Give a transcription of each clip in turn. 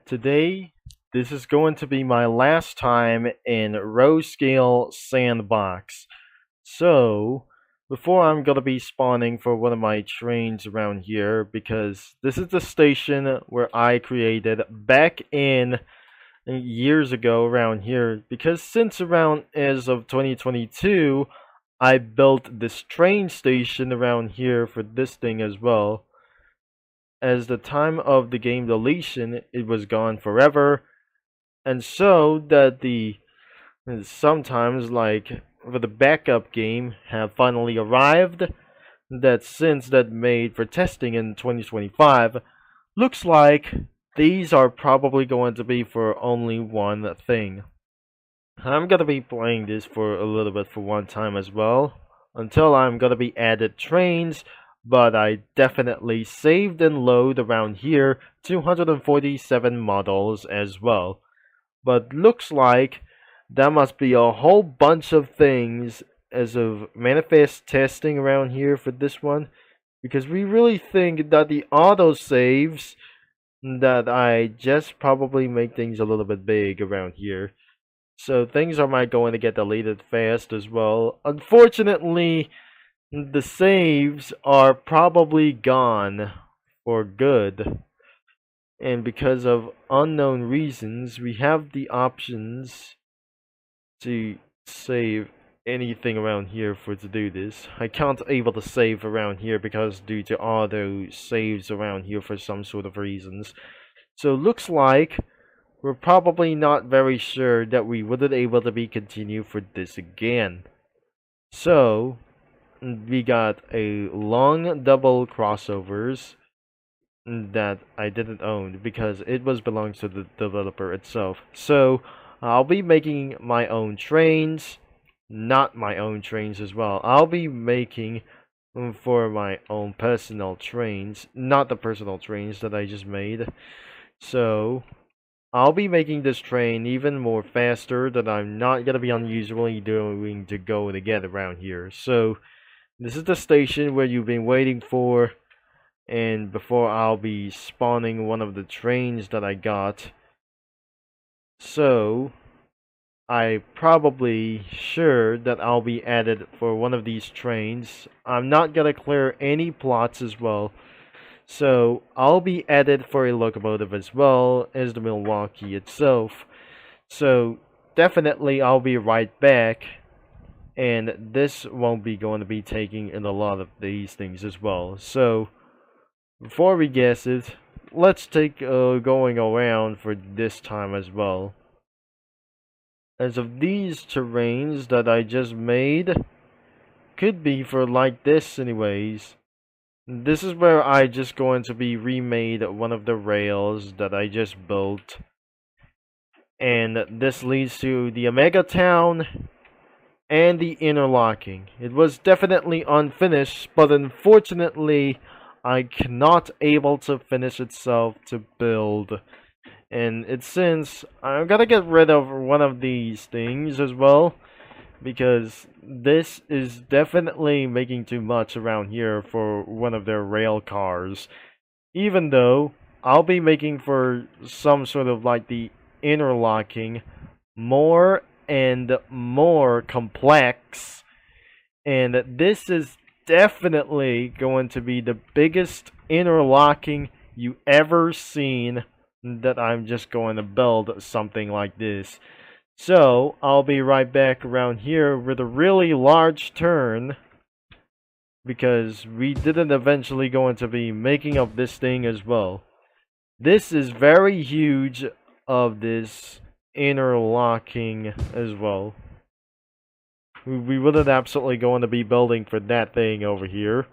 Today, this is going to be my last time in RO-Scale Sandbox. So, before I'm gonna be spawning for one of my trains around here, because this is the station where I created back in years ago around here, because since around as of 2022, I built this train station around here for this thing as well. As the time of the game deletion, it was gone forever, and so that the sometimes like for the backup game have finally arrived, that since that made for testing in 2025, looks like these are probably going to be for only one thing. I'm gonna be playing this for a little bit for one time as well, until I'm gonna be added trains, but I definitely saved and load around here 247 models as well. But looks like that must be a whole bunch of things as of manifest testing around here for this one, because we really think that the auto saves that I just probably make things a little bit big around here. So things are might going to get deleted fast as well. Unfortunately, the saves are probably gone for good. And because of unknown reasons, we have the options to save anything around here for to do this. I can't able to save around here because due to auto saves around here for some sort of reasons. So looks like we're probably not very sure that we wouldn't able to be continue for this again. So we got a long double crossovers that I didn't own because it was belongs to the developer itself. So I'll be making my own trains, not my own trains as well. I'll be making for my own personal trains, not the personal trains that I just made. So I'll be making this train even more faster that I'm not gonna be unusually doing to go to get around here. So this is the station where you've been waiting for, and before I'll be spawning one of the trains that I got. So I probably sure that I'll be added for one of these trains. I'm not gonna clear any plots as well. So I'll be added for a locomotive as well as the Milwaukee itself. So definitely I'll be right back, and this won't be going to be taking in a lot of these things as well. So before we guess it, let's take going around for this time as well. As of these terrains that I just made, could be for like this anyways. This is where I just going to be remade one of the rails that I just built. And this leads to the Omega Town and the interlocking. It was definitely unfinished, but unfortunately I cannot able to finish itself to build. And it's since I'm gonna get rid of one of these things as well, because this is definitely making too much around here for one of their rail cars. Even though I'll be making for some sort of like the interlocking more and more complex, and this is definitely going to be the biggest interlocking you ever seen, that I'm just going to build something like this. So I'll be right back around here with a really large turn, because we didn't eventually going to be making up this thing as well. This is very huge of this interlocking as well. We wouldn't absolutely going to be building for that thing over here.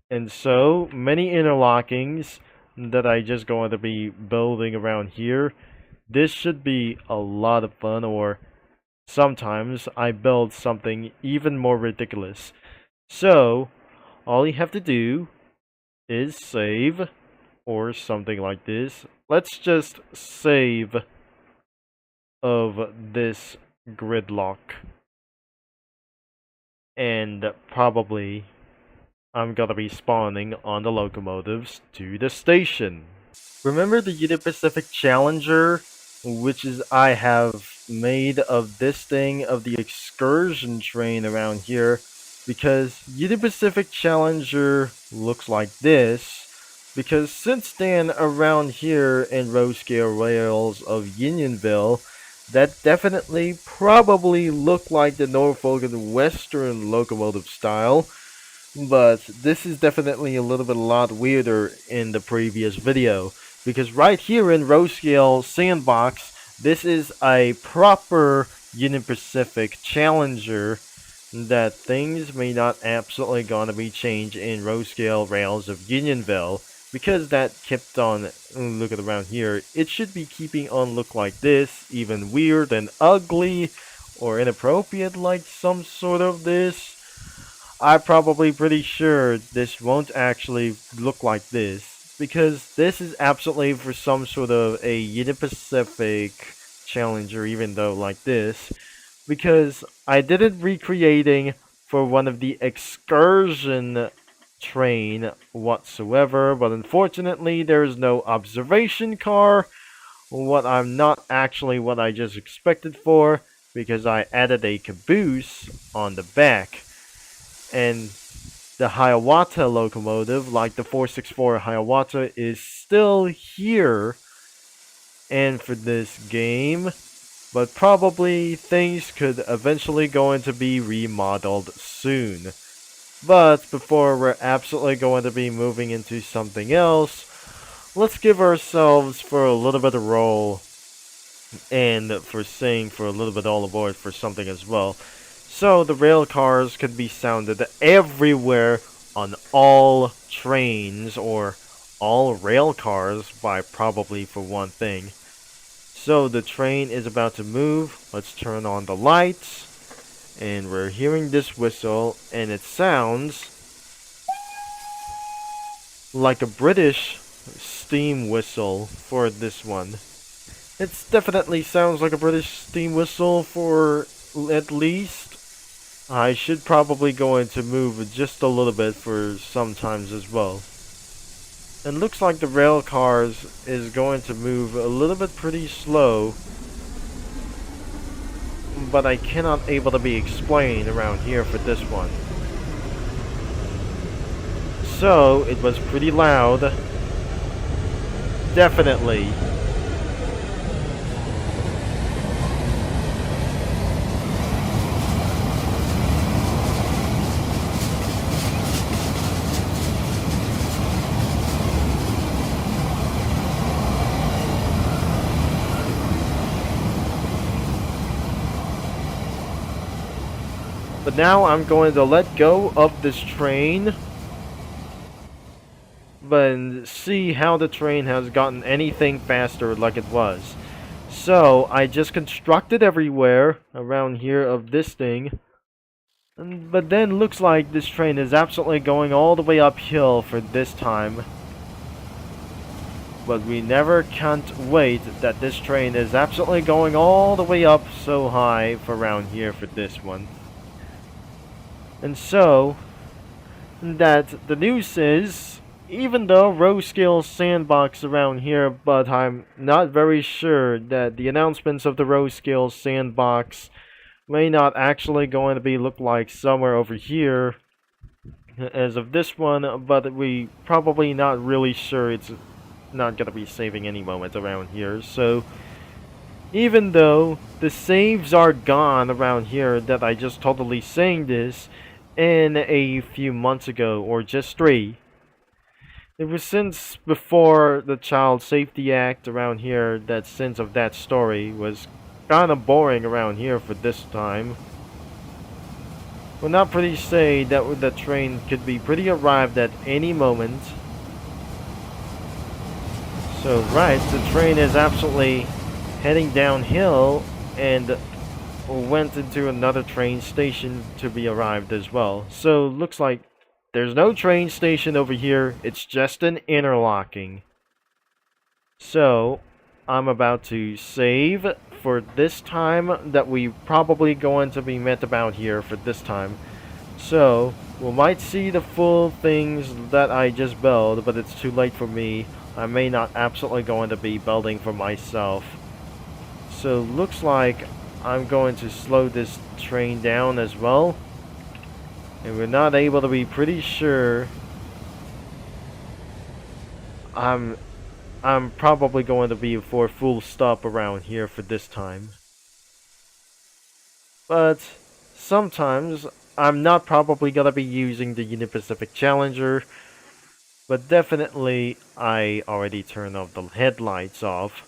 And so many interlockings that I just going to be building around here. This should be a lot of fun, or sometimes I build something even more ridiculous. So all you have to do is save, or something like this. Let's just save of this gridlock. And probably I'm gonna be spawning on the locomotives to the station. Remember the Union Pacific Challenger, which is I have made of this thing of the excursion train around here, because Union Pacific Challenger looks like this. Because since then, around here in row-scale rails of Unionville, that definitely probably looked like the Norfolk and Western locomotive style, but this is definitely a little bit a lot weirder in the previous video, because right here in RO-Scale Sandbox, this is a proper Union Pacific Challenger that things may not absolutely gonna be changed in RO-Scale Rails of Unionville, because that kept on looking around here. It should be keeping on look like this, even weird and ugly or inappropriate like some sort of this. I'm probably pretty sure this won't actually look like this, because this is absolutely for some sort of a Union Pacific Challenger, even though like this, because I did it recreating for one of the excursion train whatsoever, but unfortunately there is no observation car, what I just expected for, because I added a caboose on the back. And the Hiawatha locomotive, like the 464 Hiawatha, is still here and for this game, but probably things could eventually going to be remodeled soon. But before we're absolutely going to be moving into something else, let's give ourselves for a little bit of roll and for saying for a little bit all aboard for something as well. So the rail cars could be sounded everywhere on all trains, or all rail cars by probably for one thing. So the train is about to move. Let's turn on the lights. And we're hearing this whistle, and it sounds like a British steam whistle for this one. It definitely sounds like a British steam whistle for at least. I should probably going to move just a little bit for sometimes as well. And looks like the rail cars is going to move a little bit pretty slow, but I cannot able to be explained around here for this one. So it was pretty loud. Definitely. But now I'm going to let go of this train, but see how the train has gotten anything faster like it was. So I just constructed everywhere around here of this thing, but then looks like this train is absolutely going all the way uphill for this time. But we never can't wait that this train is absolutely going all the way up so high for around here for this one. And so, that the news is, even though RO-Scale Sandbox around here, but I'm not very sure that the announcements of the RO-Scale Sandbox may not actually going to be look like somewhere over here as of this one, but we probably not really sure it's not going to be saving any moment around here. So even though the saves are gone around here that I just totally saying this in a few months ago, or just 3. It was since before the Child Safety Act around here that sense of that story was kinda boring around here for this time. Well, not pretty say that the train could be pretty arrived at any moment. So right, the train is absolutely heading downhill and went into another train station to be arrived as well. So looks like there's no train station over here, it's just an interlocking. So I'm about to save for this time that we probably going to be met about here for this time. So we might see the full things that I just built, but it's too late for me I may not absolutely going to be building for myself. So looks like I'm going to slow this train down as well. And we're not able to be pretty sure. I'm probably going to be for full stop around here for this time. But sometimes I'm not probably gonna be using the Union Pacific Challenger, but definitely I already turned off the headlights off.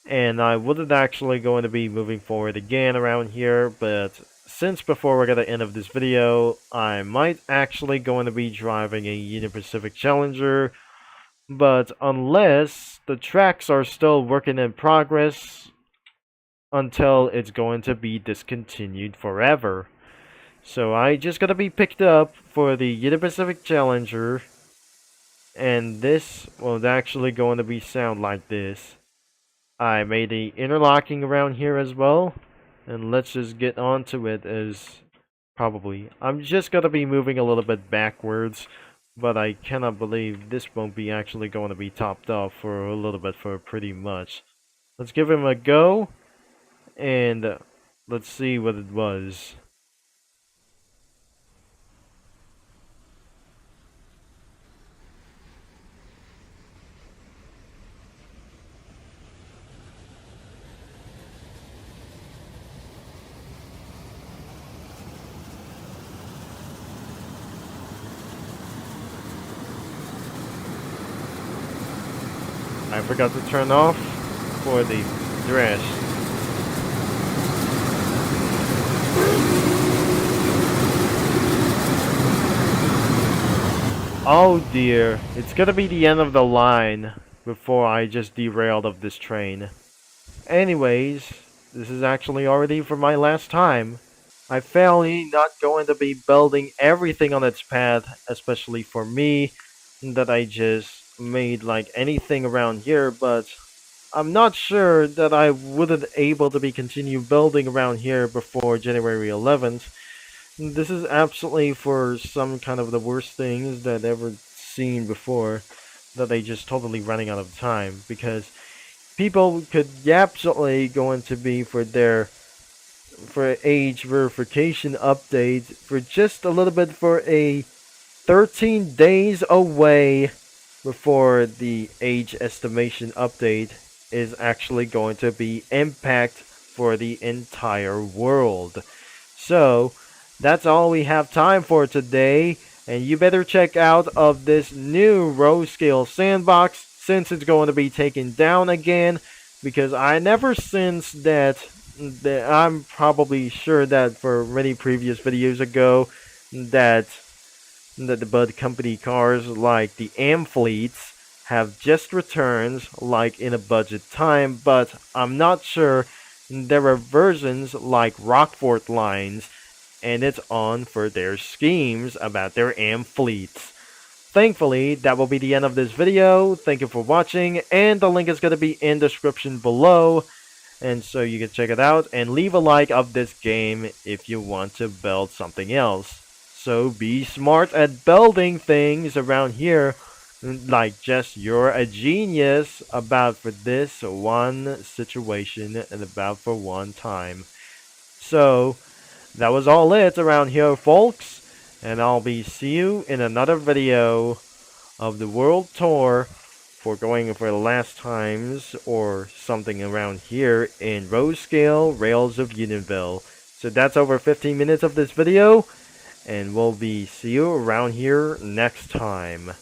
And I wasn't actually going to be moving forward again around here, but since before we're gonna end of this video, I might actually going to be driving a Union Pacific Challenger, but unless the tracks are still working in progress until it's going to be discontinued forever. So I just gotta be picked up for the Union Pacific Challenger, and this was actually going to be sound like this. I made the interlocking around here as well, and let's just get on to it as probably. I'm just gonna be moving a little bit backwards, but I cannot believe this won't be actually going to be topped off for a little bit for pretty much. Let's give him a go, and let's see what it was. I forgot to turn off for the dress. Oh dear, it's gonna be the end of the line before I just derailed of this train. Anyways, this is actually already for my last time. I'm fairly not going to be building everything on its path, especially for me, that I just made like anything around here, but I'm not sure that I wouldn't able to be continue building around here before January 11th. This is absolutely for some kind of the worst things that I've ever seen before, that they just totally running out of time, because people could absolutely going to be for age verification update for just a little bit for a 13 days away before the age estimation update is actually going to be impact for the entire world. So that's all we have time for today, and you better check out of this new RO-Scale Sandbox since it's going to be taken down again, because I never sensed that I'm probably sure that for many previous videos ago that the Bud Company cars like the Amphiletes have just returned like in a budget time, but I'm not sure there are versions like Rockford lines, and it's on for their schemes about their Amphiletes. Thankfully, that will be the end of this video. Thank you for watching, and the link is going to be in the description below, and so you can check it out and leave a like of this game if you want to build something else. So be smart at building things around here, like just you're a genius about for this one situation and about for one time. So that was all it around here, folks, and I'll be see you in another video of the world tour for going for the last times or something around here in RO-Scale Rails of Unionville. So that's over 15 minutes of this video, and we'll be see you around here next time.